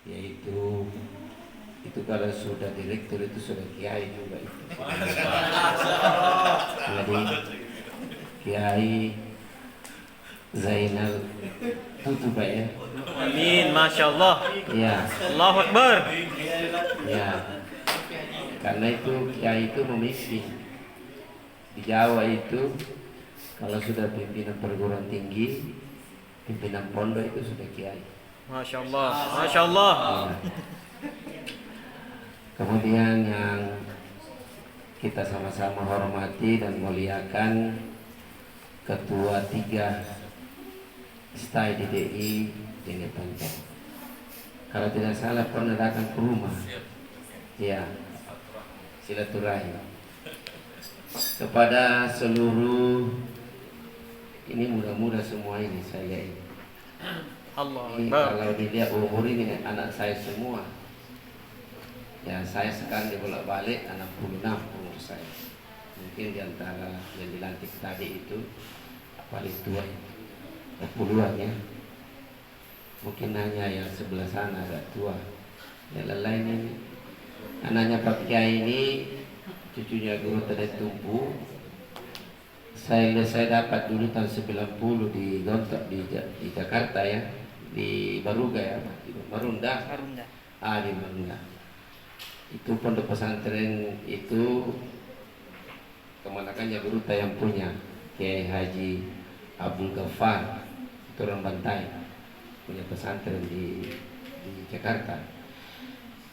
yaitu itu kalau sudah direktur itu sudah kiai juga itu. Jadi Kiai Zainal Tutu Pak ya. Amin, Masya Allah. Ya, Allahu Akbar. ya. Karena itu kiai itu memimpin di Jawa itu kalau sudah pimpinan perguruan tinggi, pimpinan pondok itu sudah kiai. Masya Allah, Masya Allah. Ya. Kemudian yang kita sama-sama hormati dan muliakan Ketua 3 STAI DDI ini Panjang. Kalau tidak salah pernah datang ke rumah. Ya, silaturahim kepada seluruh ini muda-muda semua ini saya ini. Allah Ini Akbar. kalau dilihat umur ini anak saya semua. Ya saya sekarang dibolak-balik 66 umur saya. Mungkin diantara yang dilantik tadi itu paling tua 20-an ya. Mungkin hanya yang sebelah sana agak tua. Yang lain ini anaknya Pak Kiai ini cucunya Guru Tadek Tumpu. Saya dapat dulu tahun 90 di Gontok di Jakarta ya, di Baruga ya, di Marunda. Di Marunda. Itu pondok pesantren itu kemenakannya Guru yang punya Kiai Haji Abdul Ghaffar itu orang Bantai punya pesantren di Jakarta.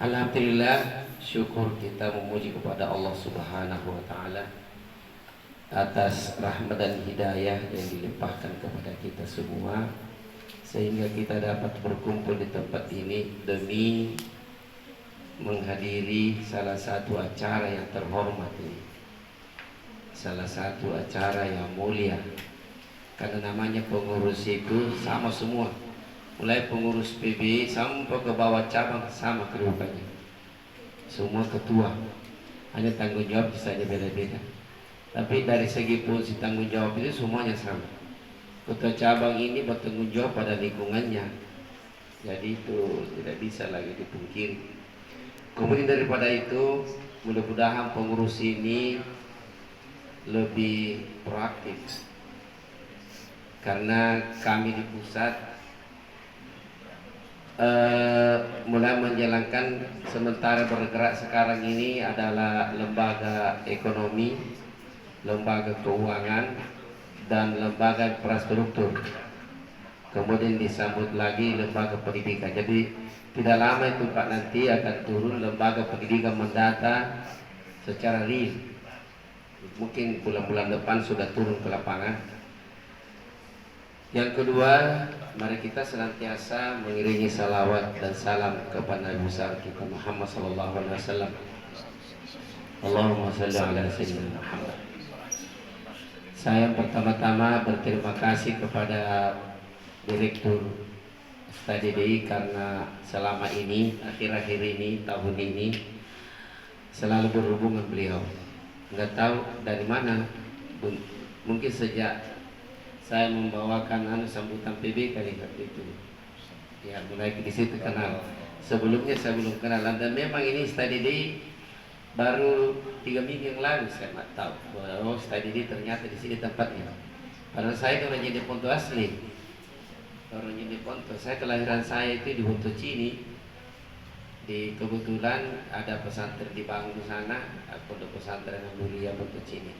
Alhamdulillah, syukur kita memuji kepada Allah Subhanahu wa taala atas rahmat dan hidayah yang dilimpahkan kepada kita semua sehingga kita dapat berkumpul di tempat ini demi menghadiri salah satu acara yang terhormat ini. Salah satu acara yang mulia. Karena namanya pengurus itu sama semua. Mulai pengurus PB sampai ke bawah cabang sama kedudukannya. Semua ketua. Hanya tanggung jawab saja beda-beda. Tapi dari segi fungsi tanggung jawab itu semuanya sama. Ketua cabang ini bertanggung jawab pada lingkungannya. Jadi itu tidak bisa lagi dipungkiri. Kemudian daripada itu, mudah-mudahan pengurus ini lebih proaktif. Karena kami di pusat mulai menjalankan sementara bergerak sekarang ini adalah lembaga ekonomi, lembaga keuangan, dan lembaga infrastruktur. Kemudian disambut lagi lembaga pendidikan. Jadi tidak lama itu Pak nanti akan turun lembaga pendidikan mendata secara real. Mungkin bulan-bulan depan sudah turun ke lapangan. Yang kedua, mari kita senantiasa mengiringi salawat dan salam kepada Nabi besar kita Muhammad sallallahu alaihi wasallam. Allahumma shalli ala sayyidina Muhammad. Saya pertama-tama berterima kasih kepada Direktur STAI karena selama ini, akhir-akhir ini, tahun ini selalu berhubungan beliau. Nggak tahu dari mana, mungkin sejak saya membawakan sambutan PB kali itu. Ya, mulai di situ kenal. Sebelumnya saya belum kenal dan memang ini STAI baru 3 minggu yang lalu saya nggak tahu bahwa STAI ternyata di sini tempatnya. Karena saya orang jadi Ponto asli. Orang jadi Ponto. Saya kelahiran saya itu di Wontocini. Di kebetulan ada pesantren di Bangun sana, pondok pesantren Mulia Wontocini.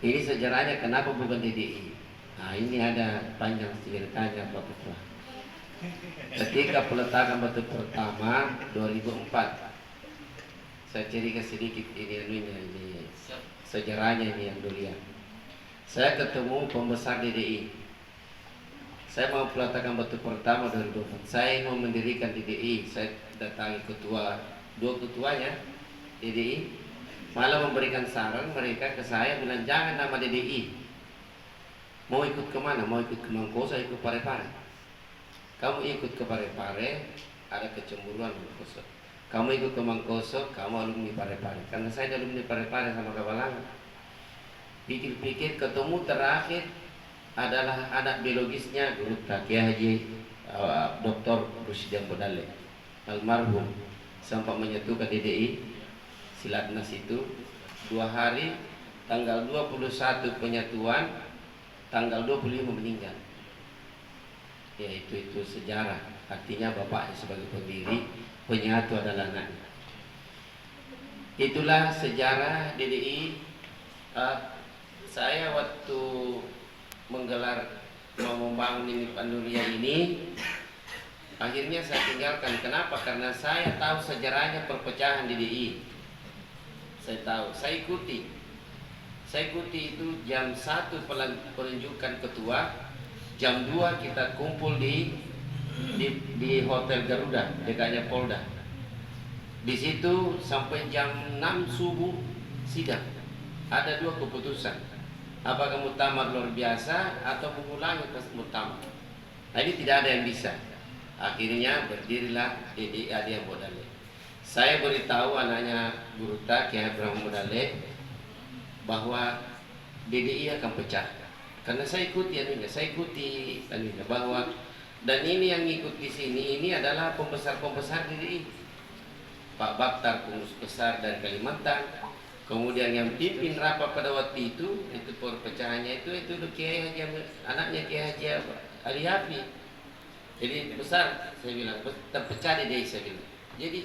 Ini sejarahnya kenapa bukan DDI. Nah ini ada panjang ceritanya Pak Ketua. Ketika peletakan batu pertama 2004, saya ceritakan sedikit ini sejarahnya ini yang dulu. Saya ketemu pembesar DDI. Saya mau peletakan batu pertama 2004. Saya mau mendirikan DDI. Saya datangi dua ketuanya DDI. Malah memberikan saran mereka ke saya bilang jangan nama DDI. Mau ikut kemana? Mau ikut ke Mangkoso, ikut Parepare. Kamu ikut ke Parepare, ada kecemburuan Mangkoso. Kamu ikut ke Mangkoso, kamu alumni Parepare. Karena saya alumni Parepare sama Kabalangan. Pikir-pikir ketemu terakhir adalah anak biologisnya Guru Kiai Haji Dr. Rusdian Bodale almarhum sempat menyatukan DDI Silatnas itu 2 hari, tanggal 21 penyatuan, tanggal 25 meninggal. Ya itu sejarah. Artinya bapaknya sebagai pendiri, penyatu adalah anaknya. Itulah sejarah DDI. Saya waktu menggelar mau membangun ini Panduria ini, akhirnya saya tinggalkan. Kenapa? Karena saya tahu sejarahnya perpecahan DDI. Saya tahu, saya ikuti itu jam 1 penunjukan ketua, jam 2 kita kumpul di Hotel Garuda dekatnya Polda. Di situ sampai jam 6 subuh sidang. Ada 2 keputusan. Apakah muktamar luar biasa atau mengulangi muktamar. Nah, ini tidak ada yang bisa. Akhirnya berdirilah DDI Adian Bodale. Saya beritahu anaknya Guruta Kiai Abraham Bodale bahwa DDI akan pecah. Karena saya ikuti bahwa dan ini yang ikut di sini ini adalah pembesar-pembesar DDI. Pak Baktar pengurus besar dari Kalimantan. Kemudian yang pimpin rapat pada waktu itu perpecahannya itu Kiai Haji, anaknya Kiai Haji Ali Hafi. Jadi besar, saya bilang terpecah DDI, saya bilang. Jadi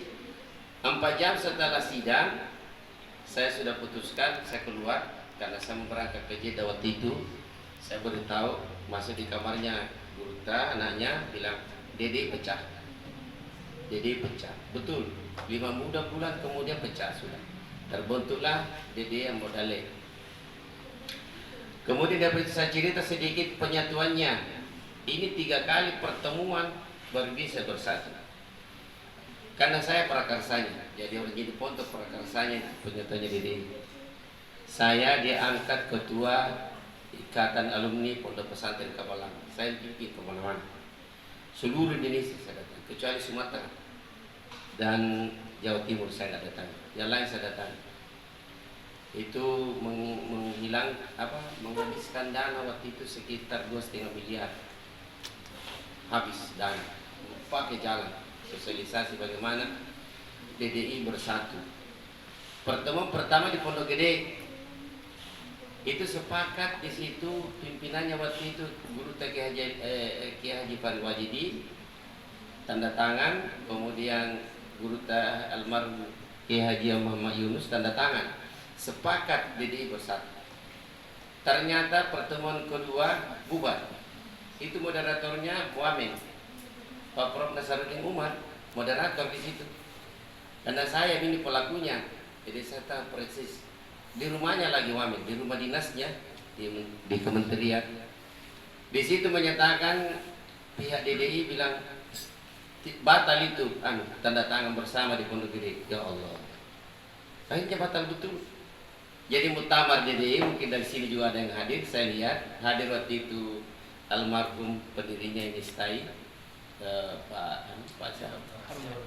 4 jam setelah sidang, saya sudah putuskan saya keluar karena saya berangkat ke Jeddah waktu itu. Saya beritahu masuk di kamarnya Guruta, anaknya bilang DDI pecah. DDI pecah, betul. 5 bulan kemudian pecah sudah. Terbentuklah DDI yang Bodale. Kemudian dapat saya cerita sedikit penyatuannya. Ini 3 kali pertemuan baru bisa bersatu. Karena saya prakarsanya, jadi orang jadi pondok prakarsanya penyatuannya DDI. Saya diangkat ketua Ikatan Alumni Pondok Pesantren Kabalang. Saya pimpin kemana-mana. Seluruh Indonesia saya datang, kecuali Sumatera dan Jawa Timur saya tidak datang. Yang lain saya datang. Itu menghabiskan dana waktu itu sekitar 2,5 miliar. Habis dana, pakai jalan sosialisasi bagaimana DDI bersatu. Pertemuan pertama di Pondok Gede itu sepakat di situ pimpinannya waktu itu Guru Kiai Haji Farid Wajidi tanda tangan, kemudian Guru almarhum Kiai Haji Muhammad Yunus tanda tangan, sepakat DDI bersatu. Ternyata pertemuan kedua bubar. Itu moderatornya Bu Amin, Pak Prof Nasaruddin Umar, moderator di situ. Karena saya ini pelakunya, jadi saya tahu persis. Di rumahnya lagi Wamin, di rumah dinasnya di kementerian. Di situ menyatakan pihak DDI bilang batal itu, tanda tangan bersama di Pondok Gede. Ya Allah, akhirnya batal betul. Jadi muktamar DDI mungkin dari sini juga ada yang hadir. Saya lihat hadir waktu itu almarhum pendirinya ini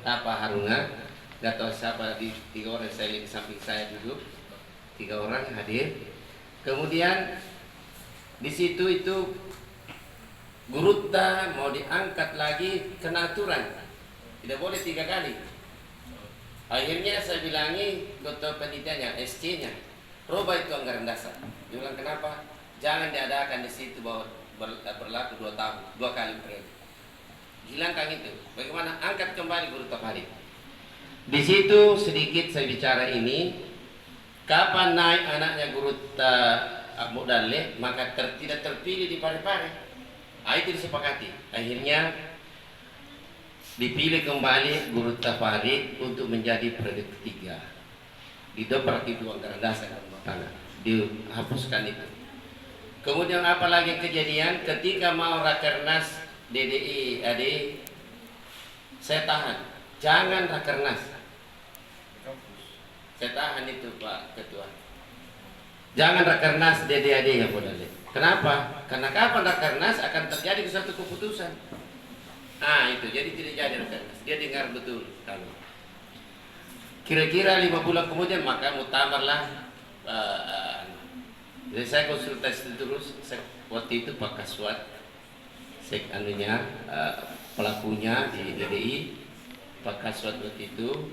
Pak Harunga, nggak tahu siapa di 3 orang saya lihat di samping saya duduk, 3 orang hadir. Kemudian di situ itu Guruta mau diangkat lagi kena aturan, tidak boleh 3 kali. Akhirnya saya bilangi dokter penelitiannya, SC-nya, robah itu anggaran dasar. Dia bilang kenapa? Jangan diadakan di situ bahwa berlaku 2 tahun, 2 kali periode. Hilangkan itu. Bagaimana angkat kembali Guru Farid. Di situ sedikit saya bicara ini. Kapan naik anaknya Guru Bodale, maka tidak terpilih di Parepare. Itu disepakati. Akhirnya dipilih kembali Guru Farid untuk menjadi periode ketiga. Didobrak itu anggaran dasar rumah tangga. Dihapuskan itu. Kemudian apalagi kejadian ketika mau rakernas DDI AD, saya tahan, jangan rakernas. Saya tahan itu Pak Ketua. Jangan rakernas DDI AD ya Bodale. Kenapa? Karena kapan rakernas akan terjadi suatu keputusan. Itu jadi tidak jadi rakernas. Dia dengar betul kalau. Kira-kira 5 bulan kemudian maka muktamarlah. Jadi saya konsultasi terus. Waktu itu Pak Kaswat pelakunya di DDI, Pak Kaswat waktu itu.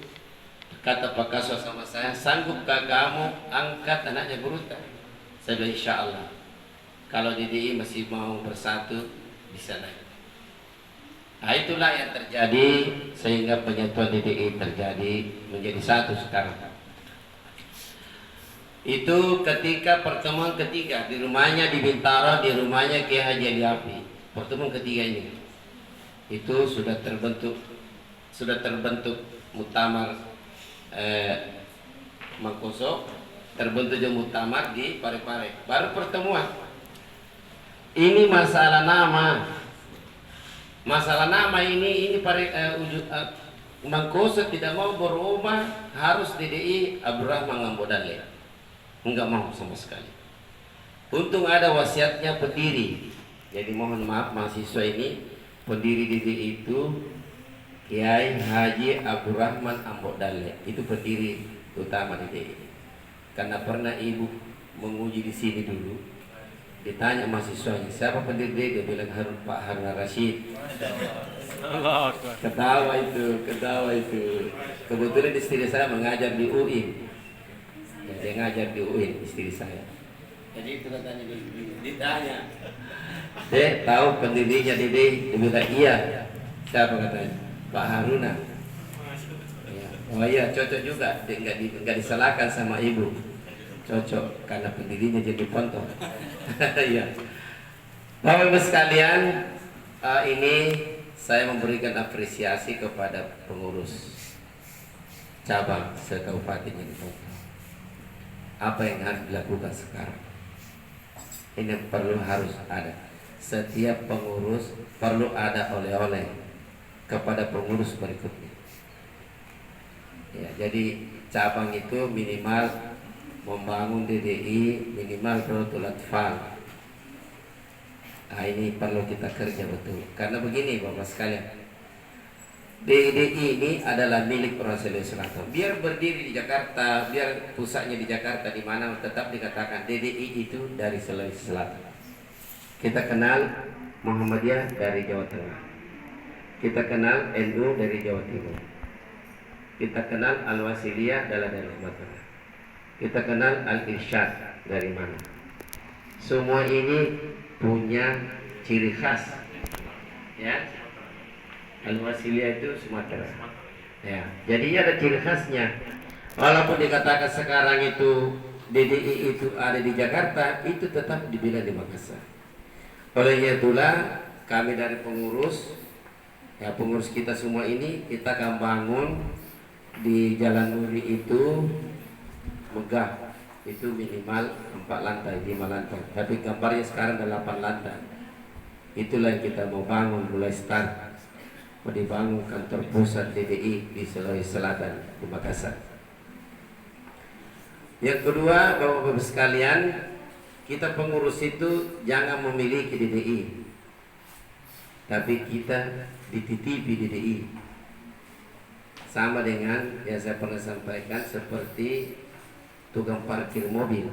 Kata Pak Kaswat sama saya, sanggupkah kamu angkat anaknya Buruta? Saya bilang insya Allah. Kalau DDI masih mau bersatu, bisa naik. Nah itulah yang terjadi sehingga penyatuan DDI terjadi menjadi satu sekarang. Itu ketika pertemuan ketiga di rumahnya di Bintaro, di rumahnya Kiai Haji Ali Api. Pertemuan ketiga ini itu sudah terbentuk muktamar Mangkoso, terbentuk juga muktamar di Parepare. Baru pertemuan. Ini masalah nama. Masalah nama ini Mangkoso tidak mau berubah, harus DDI Abdurrahman Ngambodale. Enggak mau sama sekali. Untung ada wasiatnya pendiri. Jadi mohon maaf mahasiswa ini, pendiri DDI itu Kiai Haji Abdurrahman Ambodale. Itu pendiri utama DDI. Karena pernah ibu menguji di sini dulu, ditanya mahasiswanya siapa pendiri DDI, dia bilang Pak Harun Rashid. Allah Akbar. Ketawa itu. Kebetulan istri saya mengajar di UI. Ya, dia ngajar di UI istri saya. Jadi itu katanya ditanya. Dek tahu pendirinya Dede? Dia bilang iya. Siapa katanya? Pak Haruna. Ya. Oh iya cocok juga. Nggak disalahkan sama ibu. Cocok karena pendirinya jadi ponto. Iya. Bapak Ibu sekalian, ini saya memberikan apresiasi kepada pengurus cabang se-Kabupaten ini. Apa yang harus dilakukan sekarang? Ini harus ada. Setiap pengurus perlu ada oleh-oleh kepada pengurus berikutnya. Ya, jadi cabang itu minimal membangun DDI, minimal Rotul Atfal. Nah, ini perlu kita kerja betul. Karena begini Bapak sekalian, DDI ini adalah milik Rasulullah SAW. Biar berdiri di Jakarta, biar pusatnya di Jakarta, di mana tetap dikatakan DDI itu dari Sulawesi Selatan. Kita kenal Muhammadiyah dari Jawa Tengah. Kita kenal NU dari Jawa Timur. Kita kenal Al-Wasiliyah dari Jawa Tengah. Kita kenal Al-Irsyad dari mana. Semua ini punya ciri khas. Ya. Al-Wasiliyah itu Sumatera. Ya, jadi ada ciri khasnya. Walaupun dikatakan sekarang itu DDI itu ada di Jakarta, itu tetap dibilang di Makassar. Oleh itulah kami dari pengurus, ya pengurus kita semua ini kita akan bangun di Jalan Nuri itu megah, itu minimal 4 lantai, 5 lantai. Tapi gambarnya sekarang ada 8 lantai. Itulah yang kita mau bangun mulai start. Mau dibangun kantor pusat DDI di Sulawesi Selatan di Makassar. Yang kedua, Bapak-Bapak sekalian, kita pengurus itu jangan memiliki DDI, tapi kita dititipi DDI. Sama dengan yang saya pernah sampaikan seperti tukang parkir mobil.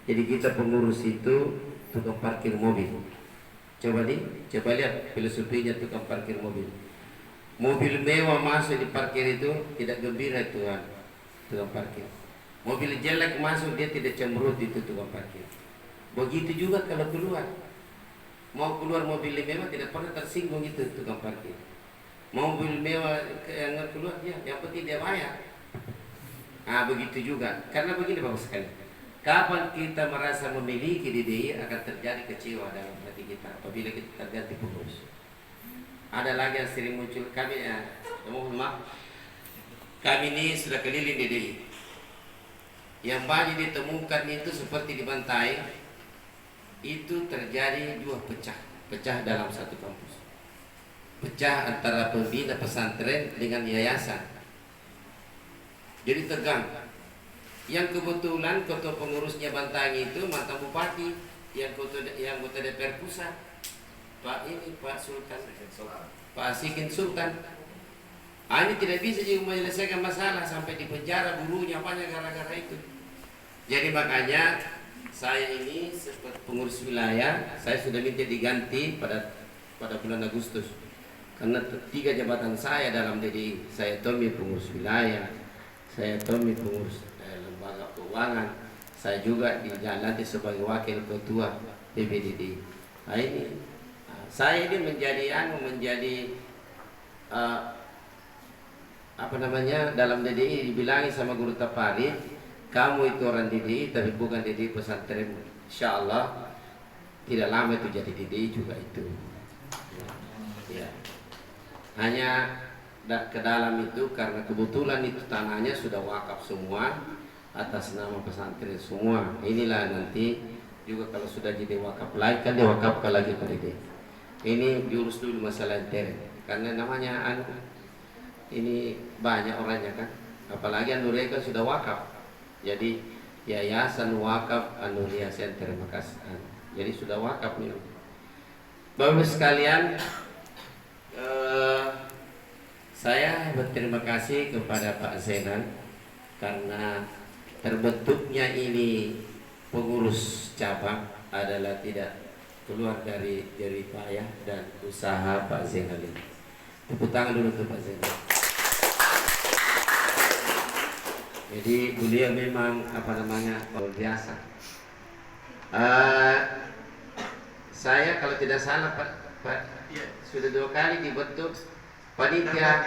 Jadi kita pengurus itu tukang parkir mobil. Coba lihat filosofinya tukang parkir mobil. Mobil mewah masuk di parkir itu tidak gembira Tuhan, tukang parkir. Mobil jelek masuk dia tidak cemberut, itu tukang parkir. Begitu juga kalau keluar. Mau keluar mobil mewah tidak pernah tersinggung, itu tukang parkir. Mau mobil mewah yang keluar dia, yang penting dia bayar. Nah begitu juga. Karena begini Bapak sekalian, kapan kita merasa memiliki DDI akan terjadi kecewa dalam hati kita apabila kita terganti pengurus. Ada lagi yang sering muncul, kami mohon maaf, kami ini sudah keliling DDI. Yang banyak ditemukan itu seperti di Bantai, itu terjadi dua pecah dalam satu kampus. Pecah antara pembina pesantren dengan yayasan. Jadi tegang. Yang kebetulan ketua pengurusnya Bantai itu mantan bupati, yang anggota DPR pusat, Pak Sultan, Pak Asikin Sultan. Ini tidak bisa juga menyelesaikan masalah, sampai di penjara gurunya banyak gara-gara itu. Jadi makanya saya ini sebagai pengurus wilayah, saya sudah minta diganti pada bulan Agustus. Karena 3 jabatan saya dalam DDI, saya Tommy pengurus wilayah, saya Tommy pengurus lembaga keuangan, saya juga dilantik sebagai wakil ketua PBDDI. Nah ini, saya ini menjadi apa namanya, dalam DDI dibilangi sama guru Tapari, kamu itu orang DDI tapi bukan DDI pesantren. Insya Allah tidak lama itu jadi DDI juga itu. Ya. Hanya ke dalam itu karena kebetulan itu tanahnya sudah wakaf semua atas nama pesantren semua. Inilah nanti juga kalau sudah jadi wakaf lagi kan diwakafkan lagi ke DDI. Ini diurus dulu masalah intern karena namanya ini banyak orangnya kan, apalagi Anuria kan sudah wakaf, jadi Yayasan Wakaf Anuria Center Makassar, jadi sudah wakaf nih. Bapak sekalian, saya berterima kasih kepada Pak Zenan karena terbentuknya ini pengurus cabang adalah tidak keluar dari jerih payah dan usaha Pak Zenan ini. Tepuk tangan dulu untuk Pak Zenan. Jadi beliau memang luar biasa. Saya kalau tidak salah Pak sudah 2 kali dibentuk panitia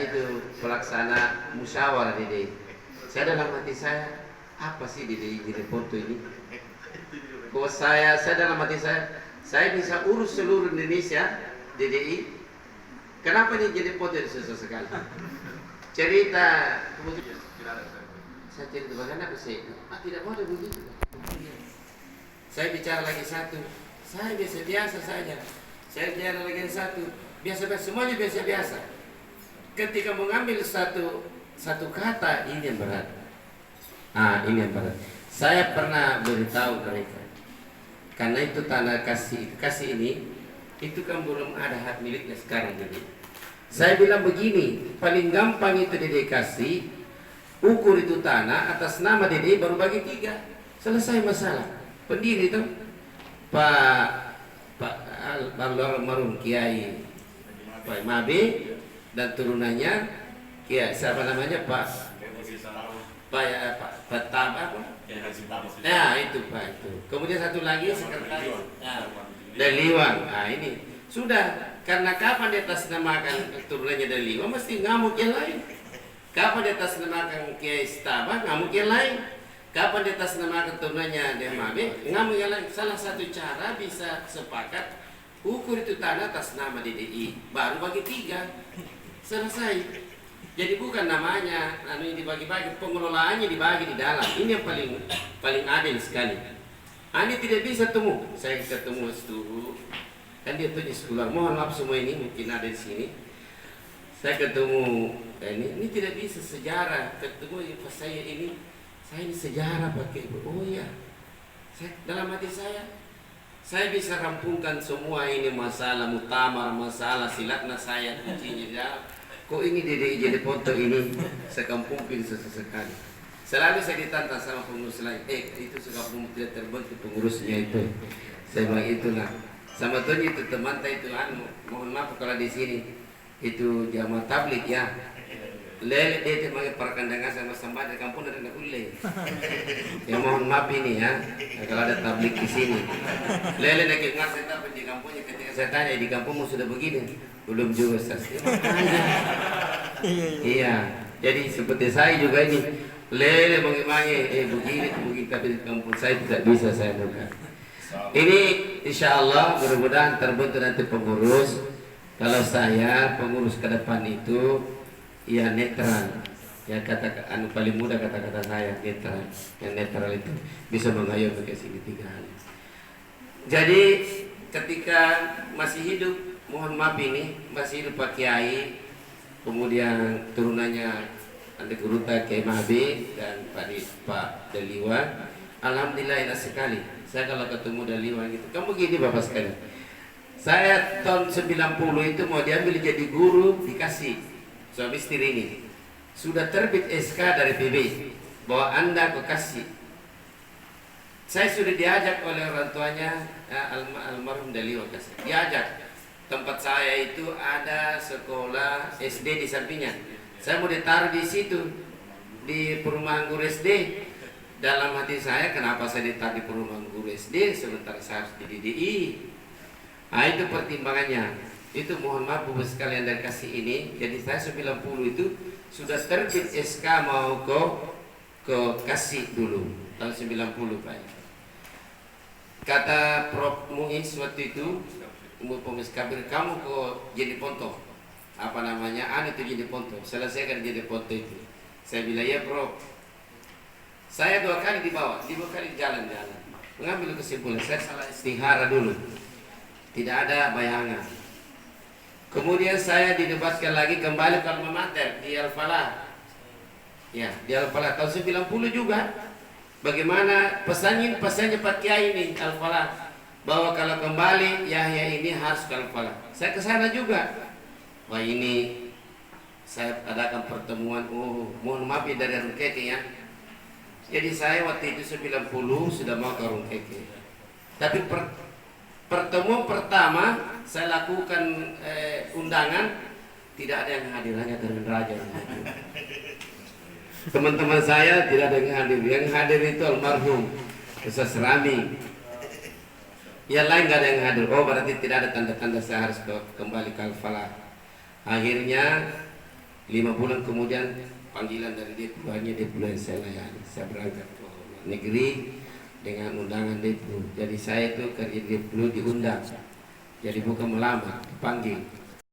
itu pelaksana musyawarah DDI. Saya dalam hati saya, apa sih DDI jadi foto ini? Kok saya dalam hati saya bisa urus seluruh Indonesia DDI. Kenapa ini jadi foto susah sekali? Cerita kemudian saya cerita bagaimana sih? Tidak boleh begitu. Saya bicara lagi satu, saya biasa saja. Saya bicara lagi satu, biasa-biasa, semuanya biasa-biasa. Ketika mengambil satu kata, ini yang berat. Ini yang berat. Saya pernah beritahu mereka, karena itu tanah kasih ini, itu kan belum ada hak miliknya sekarang ini. Saya bilang begini, paling gampang itu DDI kasih, ukur itu tanah atas nama DDI baru bagi 3, selesai masalah. Pendiri itu Pak almarhum Kiai Pak Mabe dan turunannya Kiai siapa namanya Pak Tab apa? Ya itu Pak itu. Kemudian satu lagi sekretaris Daliwan. Ini sudah. Karena kapan di atas namakan turunannya dari Liwa mesti ngamuk yang lain. Kapan di atas namakan Kiai Stabah ngamuk yang lain. Kapan di atas namakan turunannya dari Mabe ngamuk yang lain. Salah satu cara bisa sepakat ukur itu tanah atas nama DDI baru bagi 3 selesai. Jadi bukan namanya ini dibagi-bagi, pengelolaannya dibagi di dalam. Ini yang paling adil sekali. Ini tidak bisa temu. Saya ketemu dulu. Kan dia tulis keluar, mohon maaf semua ini mungkin ada di sini. Saya ketemu ini tidak bisa sejarah. Ketemu pas saya ini sejarah pakai. Oh iya, dalam hati saya bisa rampungkan semua ini masalah mutamar, masalah silatna saya kuncinya. Kok ini jadi foto ini sekampung bisa sekali. Selalu saya ditantang sama pengurus lain. Itu sekampung tidak terbentuk pengurusnya itu. Saya bilang itulah. Sama tuh itu teman itu mohon maaf kalau di sini itu jamaah tablik ya. Lele dia itu pakai perkandangan sama sambal di kampung ada ule. Ya mohon maaf ini ya kalau ada tablik di sini. Lele lagi ngasih tapi di kampungnya ketika saya tanya di kampungmu sudah begini belum juga sasih. Iya. Jadi seperti saya juga ini lele bagaimana begini tapi di kampung saya tidak bisa saya buka. Ini insya Allah mudah-mudahan terbentuk nanti pengurus. Kalau saya pengurus ke depan itu ya netral. Ya paling mudah kata-kata saya netral. Yang netral itu bisa mengayomi ke segitiga. Jadi ketika masih hidup, mohon maaf ini masih hidup Pak Kiai, kemudian turunannya ada guru Kiai Mabe dan Pak Daliwan. Alhamdulillah enak sekali. Saya kalau ketemu Daliwan gitu, kamu gini Bapak sekalian. Saya tahun 90 itu mau diambil jadi guru, dikasih suami istri ini. Sudah terbit SK dari PB bahwa Anda aku kasih. Saya sudah diajak oleh orang tuanya almarhum Daliwan kasih. Diajak. tempat saya itu ada sekolah SD di sampingnya. Saya mau ditaruh di situ, di perumahan guru SD. Dalam hati saya, kenapa saya ditaruh di perumahan guru SD sementara saya harus di DDI? Nah, itu pertimbangannya. Itu mohon maaf Bapak sekalian dari kasih ini. Jadi saya 90 itu sudah terbit SK mau ke kasih dulu tahun 90 Pak. Kata Prof Muiz waktu itu, Umur Pemis Kabir, kamu ke Jadi Ponto, apa namanya, itu Jadi Ponto, selesaikan Jadi Ponto itu. Saya bilang, ya Prof, saya 2 kali dibawa 2 kali jalan-jalan, mengambil kesimpulan, saya salah istihara dulu, tidak ada bayangan. Kemudian saya didebatkan lagi kembali ke alma mater di Al-Falah. Ya, di Al-Falah tahun 90 juga. Bagaimana pesannya Pak Kiai ini Al-Falah, bahwa kalau kembali Yahya ini harus ke Al-Falah. Saya ke sana juga. Wah, ini saya adakan pertemuan. Mohon maaf ya dari Rungkeke ya. Jadi saya waktu itu 90 sudah mau ke Rungkeke. Tapi pertemuan pertama saya lakukan undangan, tidak ada yang hadir, hanya dengan Raja. Teman-teman saya tidak ada yang hadir. Yang hadir itu almarhum Ustaz Rami. Yang lain nggak ada yang hadir. Oh, berarti tidak ada tanda-tanda saya harus kembali ke Al-Falah. Akhirnya 5 bulan kemudian panggilan dari Deplu, hanya Deplu yang saya layani. Saya berangkat ke negeri dengan undangan Deplu. Jadi saya itu kerja Deplu diundang. Jadi bukan melamar, dipanggil.